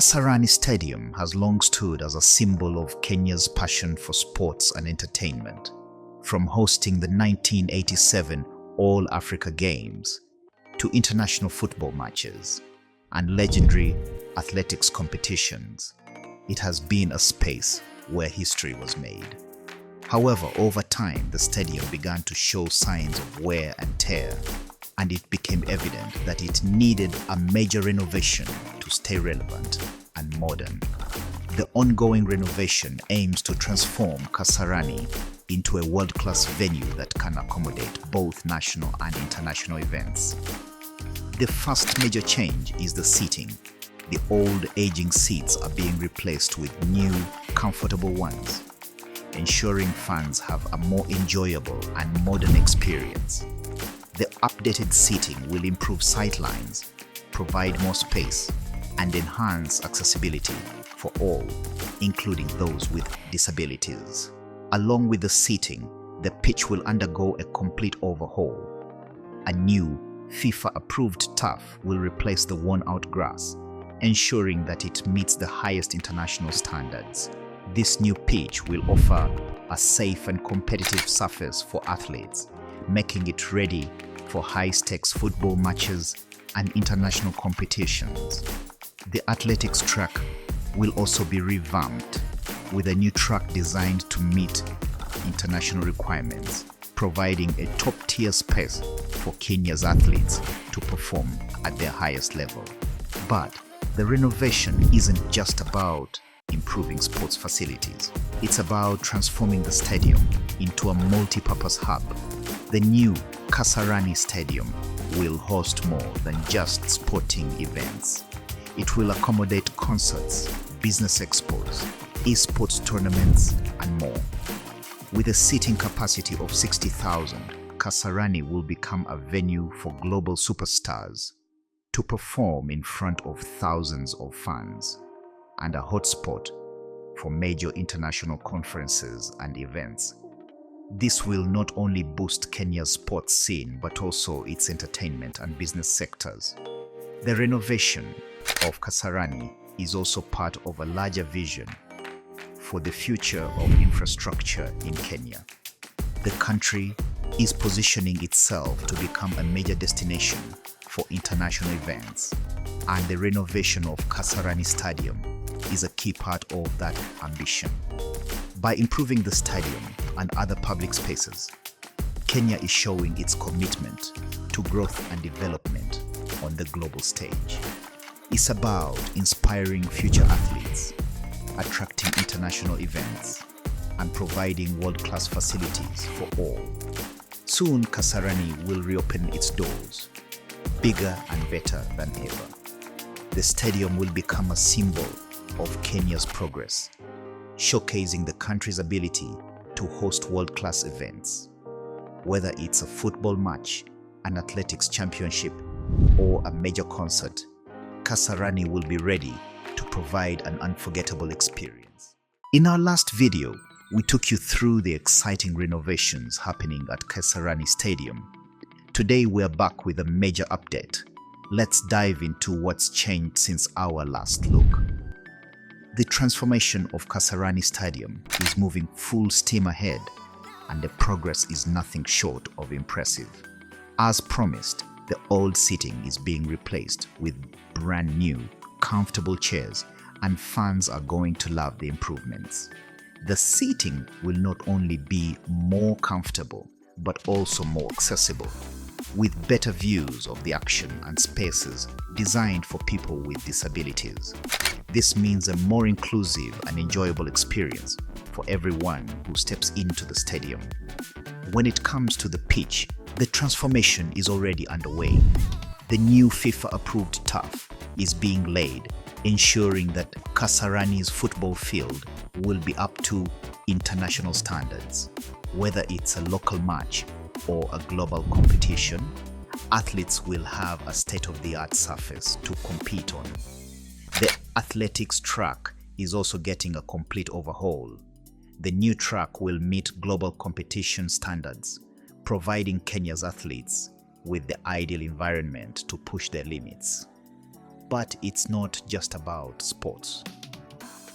Kasarani Stadium has long stood as a symbol of Kenya's passion for sports and entertainment, from hosting the 1987 All-Africa Games to international football matches and legendary athletics competitions. It has been a space where history was made. However, over time, the stadium began to show signs of wear and tear, and it became evident that it needed a major renovation to stay relevant and modern. The ongoing renovation aims to transform Kasarani into a world-class venue that can accommodate both national and international events. The first major change is the seating. The old aging seats are being replaced with new, comfortable ones, ensuring fans have a more enjoyable and modern experience. The updated seating will improve sightlines, provide more space, and enhance accessibility for all, including those with disabilities. Along with the seating, the pitch will undergo a complete overhaul. A new FIFA-approved turf will replace the worn-out grass, ensuring that it meets the highest international standards. This new pitch will offer a safe and competitive surface for athletes, making it ready for high-stakes football matches and international competitions. The athletics track will also be revamped with a new track designed to meet international requirements, providing a top-tier space for Kenya's athletes to perform at their highest level. But the renovation isn't just about improving sports facilities. It's about transforming the stadium into a multi-purpose hub. The new Kasarani Stadium will host more than just sporting events. It will accommodate concerts, business expos, esports tournaments, and more. With a seating capacity of 60,000, Kasarani will become a venue for global superstars to perform in front of thousands of fans, and a hotspot for major international conferences and events. This will not only boost Kenya's sports scene but also its entertainment and business sectors. The renovation of Kasarani is also part of a larger vision for the future of infrastructure in Kenya. The country is positioning itself to become a major destination for international events, and the renovation of Kasarani Stadium is a key part of that ambition. By improving the stadium and other public spaces, Kenya is showing its commitment to growth and development on the global stage. It's about inspiring future athletes, attracting international events, and providing world-class facilities for all. Soon, Kasarani will reopen its doors, bigger and better than ever. The stadium will become a symbol of Kenya's progress, showcasing the country's ability to host world-class events. Whether it's a football match, an athletics championship, or a major concert, Kasarani will be ready to provide an unforgettable experience. In our last video, we took you through the exciting renovations happening at Kasarani Stadium. Today we're back with a major update. Let's dive into what's changed since our last look. The transformation of Kasarani Stadium is moving full steam ahead, and the progress is nothing short of impressive. As promised, the old seating is being replaced with brand new, comfortable chairs, and fans are going to love the improvements. The seating will not only be more comfortable, but also more accessible, with better views of the action and spaces designed for people with disabilities. This means a more inclusive and enjoyable experience for everyone who steps into the stadium. When it comes to the pitch, the transformation is already underway. The new FIFA-approved turf is being laid, ensuring that Kasarani's football field will be up to international standards. Whether it's a local match or a global competition, athletes will have a state-of-the-art surface to compete on. The athletics track is also getting a complete overhaul. The new track will meet global competition standards, providing Kenya's athletes with the ideal environment to push their limits. But it's not just about sports.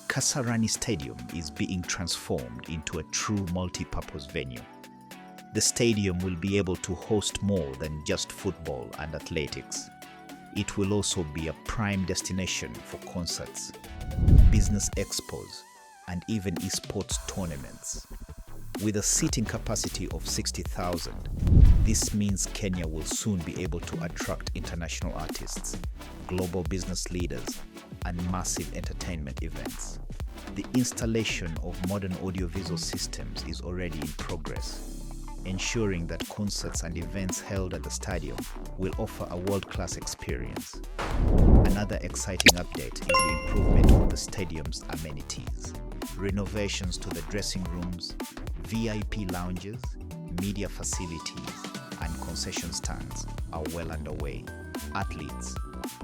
Kasarani Stadium is being transformed into a true multi-purpose venue. The stadium will be able to host more than just football and athletics. It will also be a prime destination for concerts, business expos, and even esports tournaments. With a seating capacity of 60,000, this means Kenya will soon be able to attract international artists, global business leaders, and massive entertainment events. The installation of modern audiovisual systems is already in progress, ensuring that concerts and events held at the stadium will offer a world-class experience. Another exciting update is the improvement of the stadium's amenities. Renovations to the dressing rooms, VIP lounges, media facilities, and concession stands are well underway. Athletes,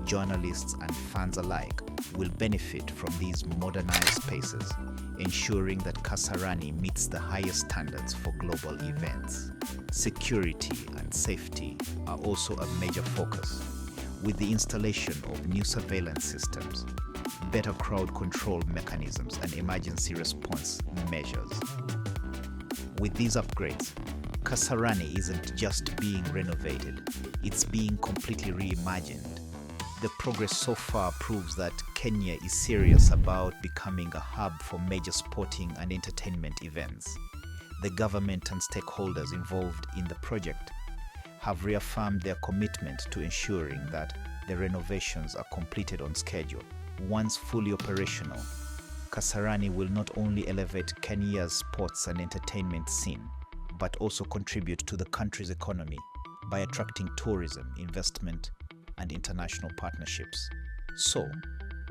journalists, and fans alike will benefit from these modernized spaces, ensuring that Kasarani meets the highest standards for global events. Security and safety are also a major focus, with the installation of new surveillance systems, better crowd control mechanisms, and emergency response measures. With these upgrades, Kasarani isn't just being renovated, it's being completely reimagined. The progress so far proves that Kenya is serious about becoming a hub for major sporting and entertainment events. The government and stakeholders involved in the project have reaffirmed their commitment to ensuring that the renovations are completed on schedule. Once fully operational, Kasarani will not only elevate Kenya's sports and entertainment scene, but also contribute to the country's economy by attracting tourism, investment, and international partnerships. So,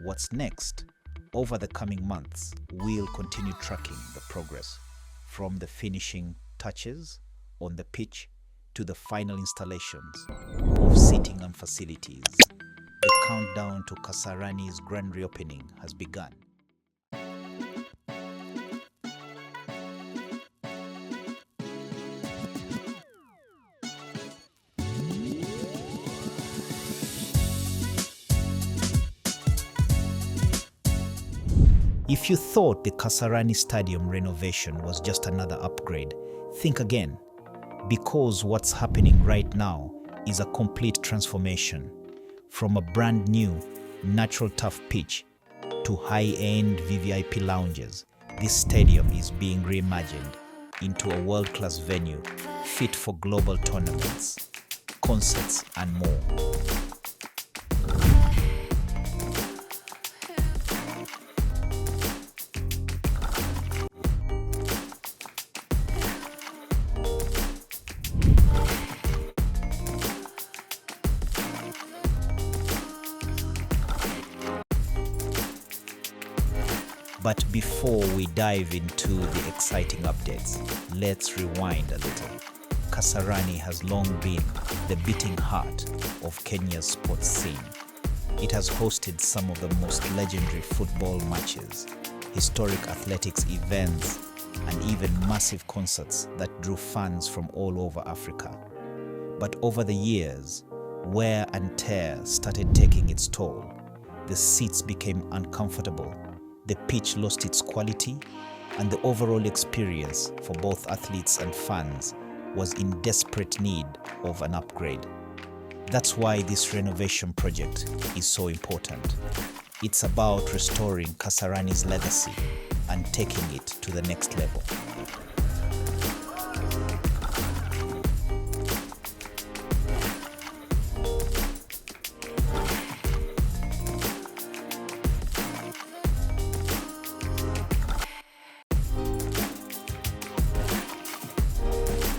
what's next? Over the coming months, we'll continue tracking the progress, from the finishing touches on the pitch to the final installations of seating and facilities. The countdown to Kasarani's grand reopening has begun. If you thought the Kasarani Stadium renovation was just another upgrade, think again, because what's happening right now is a complete transformation. From a brand new, natural turf pitch to high-end VVIP lounges, this stadium is being reimagined into a world-class venue fit for global tournaments, concerts, and more. But before we dive into the exciting updates, let's rewind a little. Kasarani has long been the beating heart of Kenya's sports scene. It has hosted some of the most legendary football matches, historic athletics events, and even massive concerts that drew fans from all over Africa. But over the years, wear and tear started taking its toll. The seats became uncomfortable, the pitch lost its quality, and the overall experience for both athletes and fans was in desperate need of an upgrade. That's why this renovation project is so important. It's about restoring Kasarani's legacy and taking it to the next level.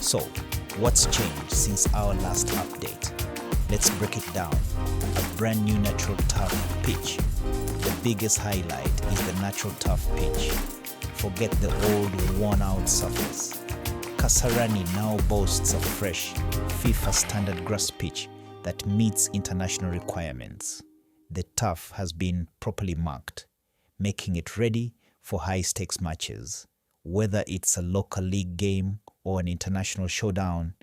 So, what's changed since our last update? Let's break it down. A brand new natural turf pitch. The biggest highlight is the natural turf pitch. Forget the old worn-out surface. Kasarani now boasts a fresh, FIFA standard grass pitch that meets international requirements. The turf has been properly marked, making it ready for high-stakes matches. Whether it's a local league game or an international showdown,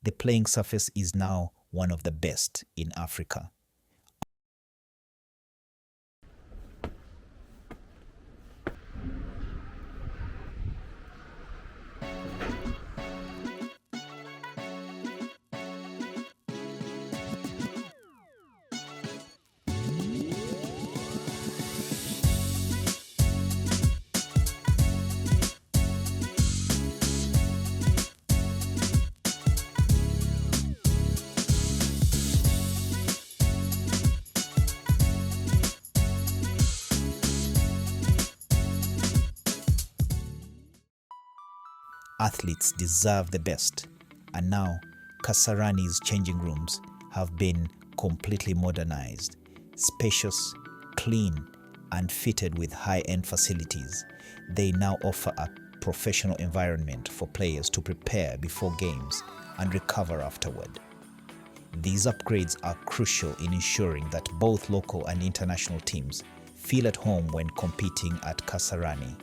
the playing surface is now one of the best in Africa. Athletes deserve the best, and now Kasarani's changing rooms have been completely modernized, spacious, clean, and fitted with high-end facilities. They now offer a professional environment for players to prepare before games and recover afterward. These upgrades are crucial in ensuring that both local and international teams feel at home when competing at Kasarani.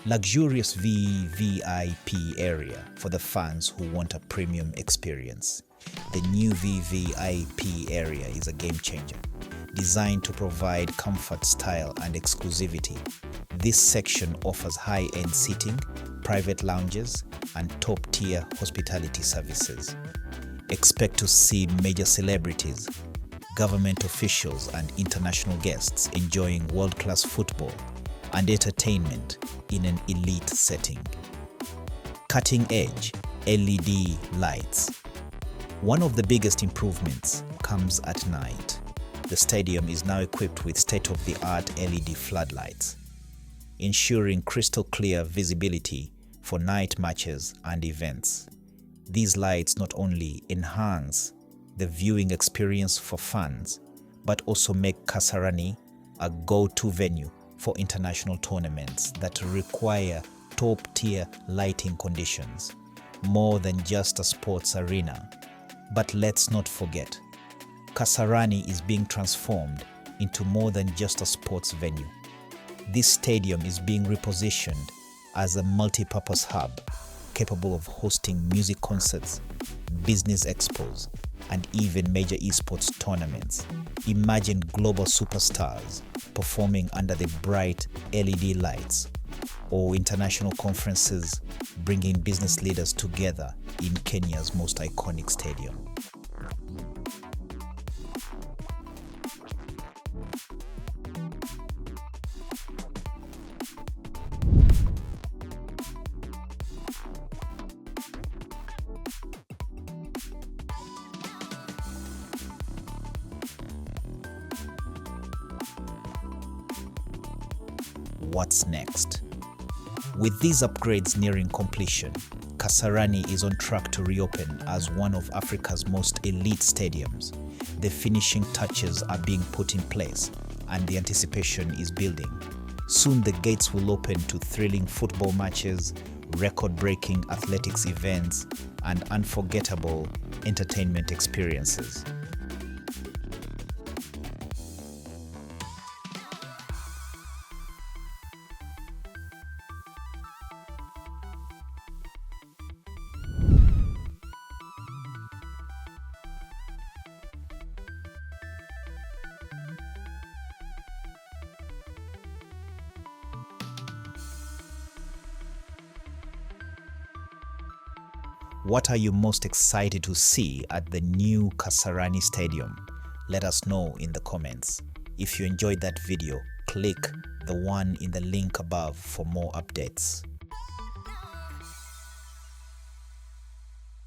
Luxurious VVIP area for the fans who want a premium experience. The new VVIP area is a game changer, designed to provide comfort, style, and exclusivity. This section offers high-end seating, private lounges, and top-tier hospitality services. Expect to see major celebrities, government officials, and international guests enjoying world-class football and entertainment in an elite setting. Cutting-edge LED lights. One of the biggest improvements comes at night. The stadium is now equipped with state-of-the-art LED floodlights, ensuring crystal clear visibility for night matches and events. These lights not only enhance the viewing experience for fans, but also make Kasarani a go-to venue for international tournaments that require top-tier lighting conditions, more than just a sports arena. But let's not forget, Kasarani is being transformed into more than just a sports venue. This stadium is being repositioned as a multi-purpose hub capable of hosting music concerts, business expos, and even major esports tournaments. Imagine global superstars performing under the bright LED lights, or international conferences bringing business leaders together in Kenya's most iconic stadium. What's next? With these upgrades nearing completion, Kasarani is on track to reopen as one of Africa's most elite stadiums. The finishing touches are being put in place and the anticipation is building. Soon the gates will open to thrilling football matches, record-breaking athletics events, and unforgettable entertainment experiences. What are you most excited to see at the new Kasarani Stadium? Let us know in the comments. If you enjoyed that video, click the one in the link above for more updates.